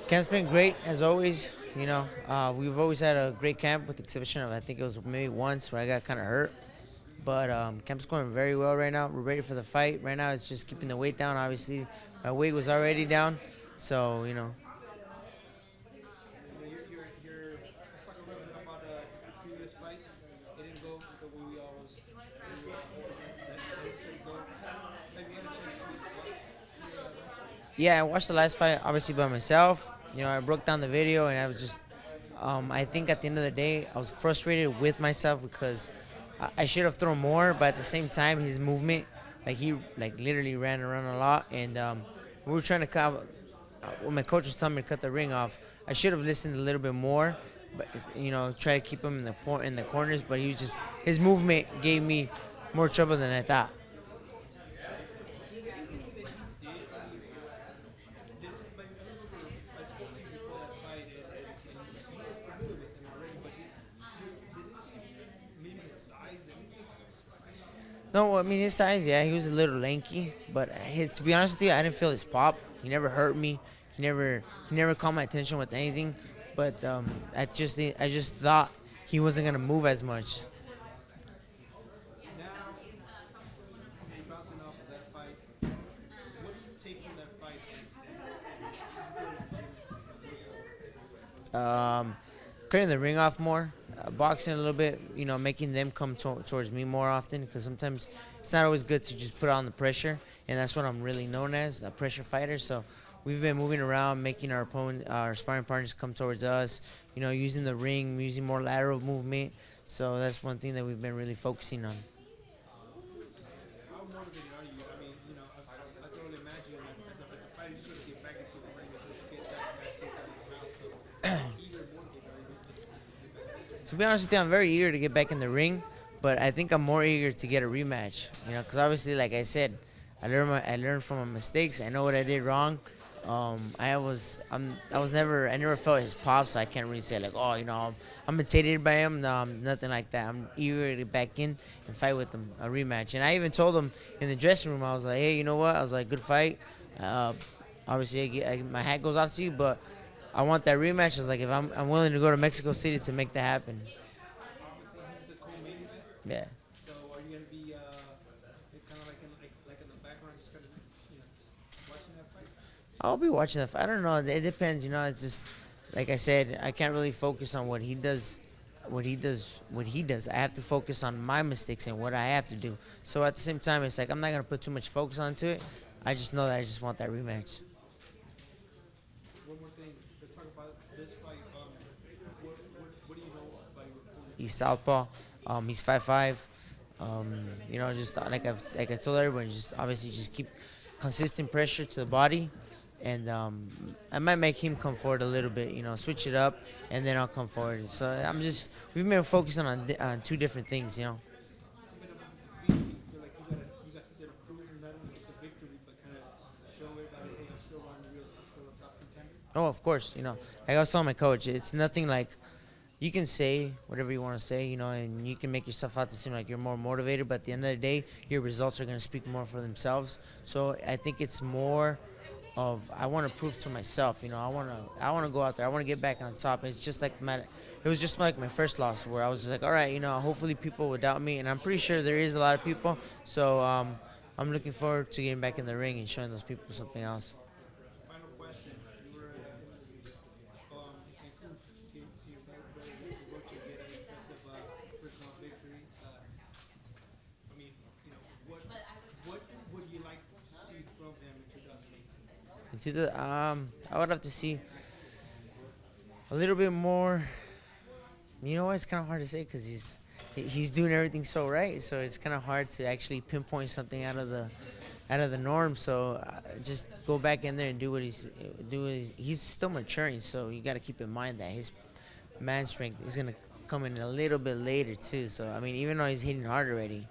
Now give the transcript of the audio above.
Camp's been great as always. We've always had a great camp with the exception of I think it was maybe once where I got kind of hurt. But camp's going very well right now. We're ready for the fight. Right now it's just keeping the weight down. Obviously, my weight was already down, so Let's talk a little bit about your previous fight. It didn't go the way we all was. That should go. Have you had a chance to watch your last fight? yeah. I watched the last fight obviously by myself. I broke down the video and I was just I think at the end of the day, I was frustrated with myself because I should have thrown more, but at the same time, his movement, like he like literally ran around a lot, and we were trying to cut. When my coach was telling me to cut the ring off, I should have listened a little bit more, but try to keep him in the corners. But he was just his movement gave me more trouble than I thought. Did anything that he did when he did like I remember I spoke to you before that fight and you were familiar with him already, but did anything maybe his size anything surprise you? No, I mean his size, yeah, he was a little lanky, but his to be honest with you, I didn't feel his pop. He never hurt me. He never caught my attention with anything. But I just thought he wasn't gonna move as much. Now you're bouncing off of that fight. What do you take from that fight and put into moving forward? Um, Cutting the ring off more, boxing a little bit, making them come towards me more often because sometimes it's not always good to just put on the pressure, and that's what I'm really known as, a pressure fighter. So we've been moving around, making our sparring partners come towards us, using the ring, using more lateral movement. So that's one thing that we've been really focusing on. How motivated are you? I mean, I can only imagine as a fighter, just to get back into the ring and just get that taste out of your mouth. So, how eager and motivated are you just to get back into it? To be honest with you, I'm very eager to get back in the ring, but I think I'm more eager to get a rematch. Because obviously, like I said, I learned from my mistakes. I know what I did wrong. I never felt his pop, so I can't really say like, oh, I'm intimidated by him. No, nothing like that. I'm eager to get back in and fight with him, a rematch. And I even told him in the dressing room, I was like, hey, you know what? I was like, good fight. Uh, Obviously, my hat goes off to you, but I want that rematch. I was like, if I'm willing to go to Mexico City to make that happen. Obviously, he's the co-main event. Yeah. So, are you gonna be kind of like in the background, just kind of watching that fight? I'll be watching the fight. I don't know. It depends. It's just like I said. I can't really focus on what he does. What he does. I have to focus on my mistakes and what I have to do. So at the same time, it's like I'm not gonna put too much focus onto it. I just know that I just want that rematch. One more thing. Let's talk about this fight. What do you know about your opponent? He's southpaw. He's 5'5". Just like I told everyone, just obviously just keep consistent pressure to the body, and I might make him come forward a little bit. Switch it up, and then I'll come forward. So we've been focusing on two different things. Even about the defeat, do you feel like you guys have to prove not only get the victory, but kind of show everybody, hey, I'm still Ronny Rios, I'm still a top contender? Oh, of course. Like I was telling my coach, it's nothing like you can say whatever you want to say, and you can make yourself out to seem like you're more motivated, but at the end of the day, your results are going to speak more for themselves. So I think it's more of I want to prove to myself, I want to go out there, I want to get back on top. It's just like it was just like my first loss where I was just like, all right, hopefully people will doubt me, and I'm pretty sure there is a lot of people. So I'm looking forward to getting back in the ring and showing those people something else. Final question. You were in Cancun. See your brother Mr. Rocha get an impressive personal victory. I mean, what would you like to see from him in 2018? I would have to see a little bit more. It's kind of hard to say because he's doing everything so right. So it's kind of hard to actually pinpoint something out of the norm. So just go back in there and do what he's still maturing. So you got to keep in mind that his man strength is gonna come in a little bit later too. So I mean, even though he's hitting hard already,